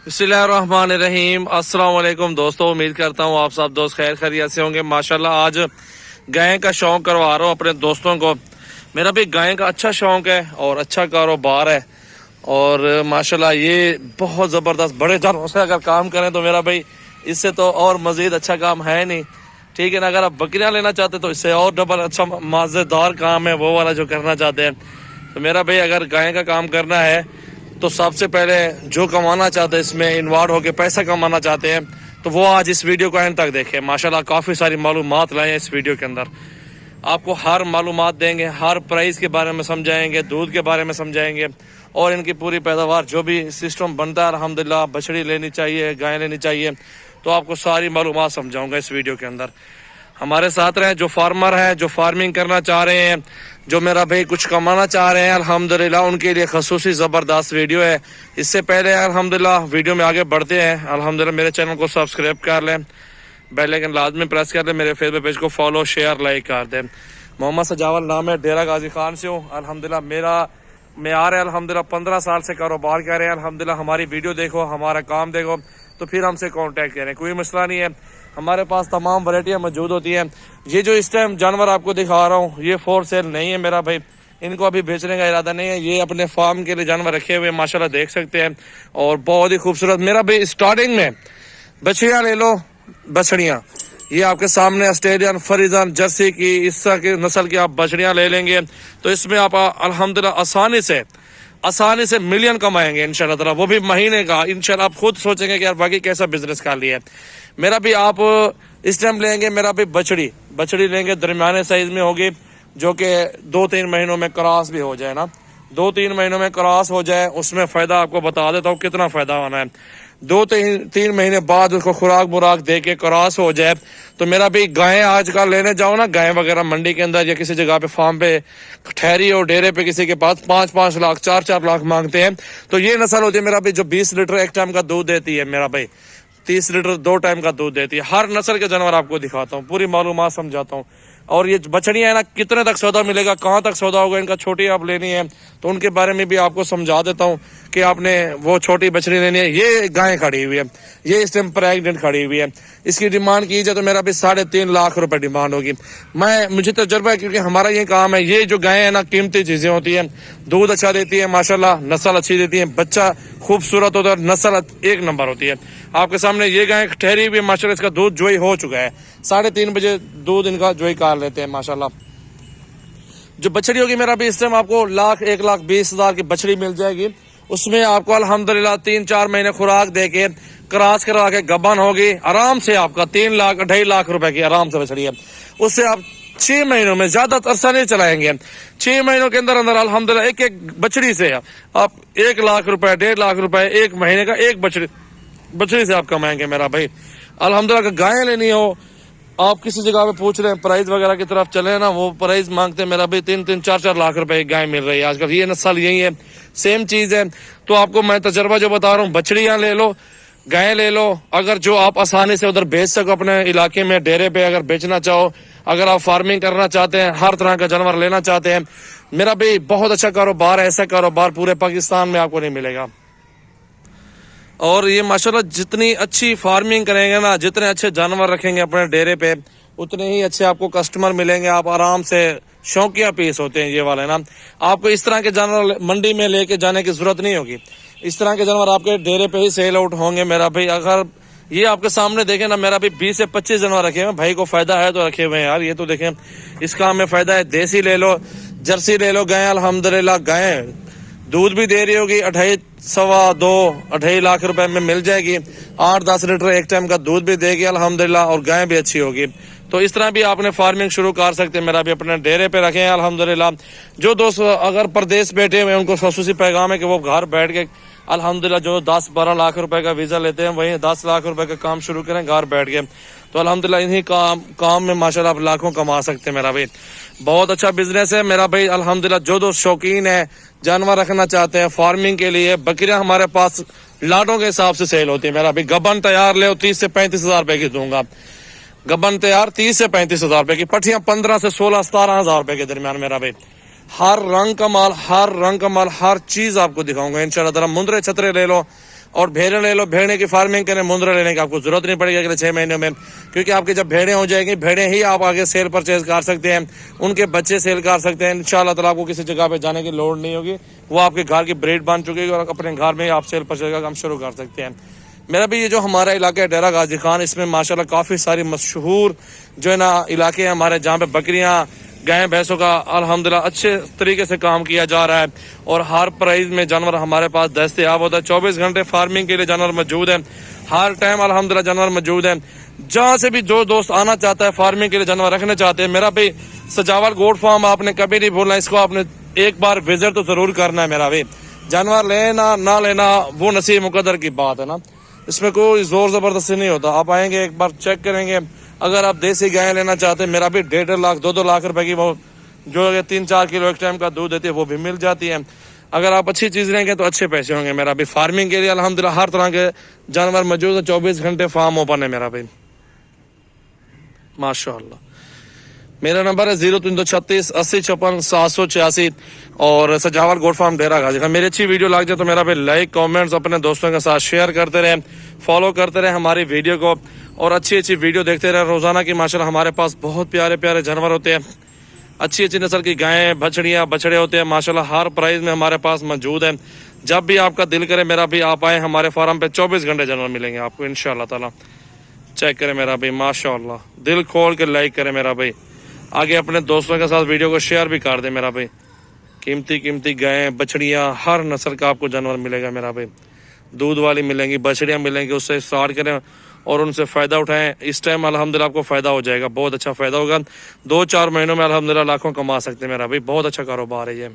बिस्मिल्लाहिर्रहमानिर्रहीम। अस्सलाम वालेकुम दोस्तों, उम्मीद करता हूँ आप सब दोस्त खैर खैरियत से होंगे। माशाल्लाह आज गाय का शौक करवा रहा हूँ अपने दोस्तों को। मेरा भी गाय का अच्छा शौक है और अच्छा कारोबार है और माशाल्लाह ये बहुत ज़बरदस्त बड़े जानवरों से अगर काम करें तो मेरा भाई इससे तो और मज़ीद अच्छा काम है नहीं, ठीक है ना। अगर आप बकरियाँ लेना चाहते तो इससे और डबल अच्छा मज़ेदार काम है वो वाला जो करना चाहते हैं। तो मेरा भाई अगर गाय का काम करना है तो सबसे पहले जो कमाना चाहते हैं, इसमें इन्वॉल्व होकर पैसा कमाना चाहते हैं, तो वो आज इस वीडियो को एंड तक देखें। माशाल्लाह काफ़ी सारी मालूमात लाए हैं इस वीडियो के अंदर। आपको हर मालूमात देंगे, हर प्राइस के बारे में समझाएंगे, दूध के बारे में समझाएंगे और इनकी पूरी पैदावार जो भी सिस्टम बनता है अल्हम्दुलिल्लाह, बछड़ी लेनी चाहिए, गाय लेनी चाहिए, तो आपको सारी मालूमात समझाऊंगा इस वीडियो के अंदर। हमारे साथ रहें जो फार्मर हैं, जो फार्मिंग करना चाह रहे हैं, जो मेरा भाई कुछ कमाना चाह रहे हैं अल्हम्दुलिल्लाह, उनके लिए खसूसी ज़बरदस्त वीडियो है। इससे पहले अल्हम्दुलिल्लाह वीडियो में आगे बढ़ते हैं, अल्हम्दुलिल्लाह मेरे चैनल को सब्सक्राइब कर लें, बेल आइकन लाजमी प्रेस कर लें, मेरे फेसबुक पेज को फॉलो शेयर लाइक कर दें। मोहम्मद सजावल नाम है, डेरा गाजी खान से हूँ। अल्हम्दुलिल्लाह मेरा मेयार है अल्हम्दुलिल्लाह 15 साल से कारोबार कर रहे हैं। अल्हम्दुलिल्लाह हमारी वीडियो देखो, हमारा काम देखो तो फिर हमसे कांटेक्ट करें, कोई मसला नहीं है। हमारे पास तमाम वैरायटियाँ मौजूद होती हैं। ये जो इस टाइम जानवर आपको दिखा रहा हूँ ये फॉर सेल नहीं है मेरा भाई, इनको अभी बेचने का इरादा नहीं है। ये अपने फार्म के लिए जानवर रखे हुए माशाल्लाह देख सकते हैं और बहुत ही खूबसूरत। मेरा भाई स्टार्टिंग में बछड़ियाँ ले लो, बछड़ियाँ ये आपके सामने ऑस्ट्रेलियन, फरीजन, जर्सी की इस तरह की नस्ल की आप बछड़ियाँ ले लेंगे तो इसमें आप अल्हम्दुलिल्लाह आसानी से मिलियन कमाएंगे इंशाल्लाह ताला, वो भी महीने का। इंशाल्लाह आप खुद सोचेंगे कि यार बाकी कैसा बिजनेस कर लिया है। मेरा भी आप इस टाइम लेंगे, मेरा भी बछड़ी लेंगे दरमियाने साइज में होगी, जो कि 2-3 महीनों में क्रॉस भी हो जाए ना, 2-3 महीनों में क्रॉस हो जाए, उसमें फ़ायदा आपको बता देता हूँ कितना फ़ायदा होना है। 2-3 महीने बाद उसको खुराक बुराक दे के क्रॉस हो जाए तो मेरा भी गाय आजकल लेने जाओ ना, गाय वगैरह मंडी के अंदर या किसी जगह पे फार्म पे ठहरी और डेरे पे किसी के पास 5-5 लाख 4-4 लाख मांगते हैं। तो ये नस्ल होती है मेरा भाई जो 20 लीटर एक टाइम का दूध देती है, मेरा भाई 30 लीटर 2 टाइम का दूध देती है। हर नस्ल के जानवर आपको दिखाता हूँ, पूरी मालूमात समझाता हूँ। और ये बछड़ियाँ है ना, कितने तक सौदा मिलेगा, कहाँ तक सौदा होगा, इनका छोटी आप लेनी है तो उनके बारे में भी आपको समझा देता हूँ कि आपने वो छोटी बछड़ी लेनी है। ये गाय खड़ी हुई है, ये इस टाइम प्रेग्नेंट खड़ी हुई है, इसकी डिमांड की जाए तो मेरा भी 3.5 लाख रुपए डिमांड होगी। मुझे तजुर्बा है क्योंकि हमारा ये काम है। ये जो गाय है ना कीमती चीजें होती है, दूध अच्छा देती है माशाल्लाह, नस्ल अच्छी देती है, बच्चा खूबसूरत होता है, नस्ल एक नंबर होती है। आपके सामने ये गाय ठहरी हुई है माशाल्लाह, इसका दूध जोई हो चुका है, 3:30 बजे दूध इनका जोई कार लेते हैं माशाल्लाह। जो बछड़ी होगी मेरा भी इस टाइम आपको 1,20,000 की बछड़ी मिल जाएगी। उसमें आपको अल्हम्दुलिल्लाह 3-4 महीने खुराक दे के क्रॉस करवा के गबन होगी आराम से, आपका 3 लाख 2.5 लाख रुपए की आराम से बछड़ी है। उससे आप 6 महीनों में, ज्यादा अरसा नहीं चलाएंगे, 6 महीनों के अंदर अंदर अल्हम्दुलिल्लाह एक बछड़ी से आप 1 लाख रुपए 1.5 लाख रुपए एक महीने का एक बछड़ी से आप कमाएंगे मेरा भाई अल्हम्दुलिल्लाह। गाय लेनी हो, आप किसी जगह पे पूछ रहे हैं प्राइस वगैरह की तरफ चले ना, वो प्राइस मांगते हैं मेरा भाई 3-3 4-4 लाख रुपए एक गाय मिल रही है आजकल। ये नस्ल यही है, सेम चीज है। तो आपको मैं तजर्बा जो बता रहा हूँ, बछड़ियाँ ले लो, गाय ले लो, अगर जो आप आसानी से उधर बेच सको अपने इलाके में डेरे पे अगर बेचना चाहो, अगर आप फार्मिंग करना चाहते हैं, हर तरह का जानवर लेना चाहते हैं, मेरा भाई बहुत अच्छा कारोबार है। ऐसा कारोबार पूरे पाकिस्तान में आपको नहीं मिलेगा। और ये माशाल्लाह जितनी अच्छी फार्मिंग करेंगे ना, जितने अच्छे जानवर रखेंगे अपने डेरे पे, उतने ही अच्छे आपको कस्टमर मिलेंगे। आप आराम से, शौकिया पीस होते हैं ये वाले ना, आपको इस तरह के जानवर मंडी में लेके जाने की जरूरत नहीं होगी। इस तरह के जानवर आपके डेरे पे ही सेल आउट होंगे मेरा भाई। अगर ये आपके सामने देखें ना, मेरा भी 20 से 25 जानवर रखे हुए हैं, भाई को फायदा है तो रखे हुए हैं यार। ये तो देखें इस काम में फायदा है। देसी ले लो, जर्सी ले लो, गाय अल्हम्दुलिल्लाह गाय दूध भी दे रही होगी, 2.5 लाख रुपए में मिल जाएगी, 8-10 लीटर एक टाइम का दूध भी देगी अल्हम्दुलिल्लाह, और गाय भी अच्छी होगी। तो इस तरह भी आपने फार्मिंग शुरू कर सकते हैं। मेरा भी अपने डेरे पे रखे हैं अल्हम्दुलिल्लाह। जो दोस्त अगर परदेश बैठे हुए हैं उनको खसूसी पैगाम है कि वो घर बैठ के अल्हम्दुलिल्लाह जो 10-12 लाख रुपए का वीजा लेते हैं, वही 10 लाख रुपए का काम शुरू करें घर बैठ के, तो अल्हम्दुलिल्लाह इन्हीं काम में माशाल्लाह आप लाखों कमा सकते हैं मेरा भाई। बहुत अच्छा बिजनेस है मेरा भाई अल्हम्दुलिल्लाह। जो दोस्त शौकीन है, जानवर रखना चाहते हैं फार्मिंग के लिए, बकरियां हमारे पास लाटों के हिसाब से सेल होती है मेरा भाई। गबन तैयार ले 30 से 35 हजार रुपए की दूंगा, गबन तैयार 30 से 35 हजार रुपए की, पट्टियां 15 से 16-17 हजार रुपए के दरमियान मेरा भाई। हर रंग का माल, हर चीज आपको दिखाऊंगा इंशाल्लाह। मुंदरे छतरे ले लो, اور بھیڑیں لے لو, بھیڑیں کی فارمنگ کریں, مندرے لینے کی آپ کو ضرورت نہیں پڑے گی اگلے 6 مہینوں میں, کیونکہ آپ کی جب بھیڑیں ہو جائیں گی, بھیڑیں ہی آپ آگے سیل پرچیز کر سکتے ہیں, ان کے بچے سیل کر سکتے ہیں. انشاءاللہ تعالیٰ آپ کو کسی جگہ پہ جانے کی لوڑ نہیں ہوگی, وہ آپ کے گھر کی بریڈ بن چکے گی اور اپنے گھر میں آپ سیل پرچیز کا کام شروع کر سکتے ہیں. میرا بھی یہ جو ہمارا علاقہ ہے ڈیرہ غازی خان, اس میں ماشاءاللہ کافی ساری مشہور جو ہے نا علاقے ہیں ہمارے, جہاں پہ بکریاں گائے بھینسوں کا الحمدللہ اچھے طریقے سے کام کیا جا رہا ہے, اور ہر پرائز میں جانور ہمارے پاس دستیاب ہوتا ہے. 24 گھنٹے فارمنگ کے لیے جانور موجود ہیں, ہر ٹائم الحمدللہ جانور موجود ہیں. جہاں سے بھی جو دوست آنا چاہتا ہے فارمنگ کے لیے جانور رکھنا چاہتے ہیں, میرا بھی سجاول گوٹ فارم آپ نے کبھی نہیں بھولنا, اس کو آپ نے ایک بار وزٹ تو ضرور کرنا ہے. میرا بھی جانور لینا نہ لینا وہ نصیب مقدر کی بات ہے نا, اس میں کوئی زور زبردستی نہیں ہوتا. آپ آئیں گے ایک بار چیک کریں گے. اگر آپ دیسی گائے لینا چاہتے ہیں, میرا بھی 1.5 لاکھ 2 لاکھ روپے کی وہ جو 3-4 کلو ایک ٹائم کا دودھ دیتی ہے وہ بھی مل جاتی ہے. اگر آپ اچھی چیز لیں گے تو اچھے پیسے ہوں گے. میرا بھی فارمنگ کے لیے الحمدللہ ہر طرح کے جانور موجود ہے, 24 گھنٹے فارم اوپن ہے میرا بھی ماشاءاللہ. میرا نمبر ہے 0336 80 56 786 اور سجاول گوٹ فارم ڈیرہ غازی خان. میری اچھی ویڈیو لگ جائے تو میرا بھی لائک کامنٹس اپنے دوستوں کے ساتھ شیئر کرتے رہیں, فالو کرتے رہیں ہماری ویڈیو کو, اور اچھی اچھی ویڈیو دیکھتے رہیں روزانہ کی. ماشاءاللہ ہمارے پاس بہت پیارے پیارے جانور ہوتے ہیں, اچھی اچھی نسل کی گائیں بچڑیاں بچڑے ہوتے ہیں ماشاءاللہ, ہر پرائز میں ہمارے پاس موجود ہے. جب بھی آپ کا دل کرے میرا بھی آپ آئیں ہمارے فارم پہ, 24 گھنٹے جانور ملیں گے آپ کو انشاءاللہ تعالی. چیک کریں میرا بھائی ماشاءاللہ, دل کھول کے لائک کریں میرا بھائی, آگے اپنے دوستوں کے ساتھ ویڈیو کو شیئر بھی کر دیں میرا بھائی. قیمتی گائیں بچڑیاں ہر نسل کا آپ کو جانور ملے گا میرا بھائی. دودھ والی ملیں گی, بچڑیاں ملیں گی, اس سے اسٹارٹ کریں اور ان سے فائدہ اٹھائیں. اس ٹائم الحمدللہ آپ کو فائدہ ہو جائے گا, بہت اچھا فائدہ ہوگا. 2-4 مہینوں میں الحمدللہ لاکھوں کما سکتے ہیں میرا بھائی, بہت اچھا کاروبار ہے یہ.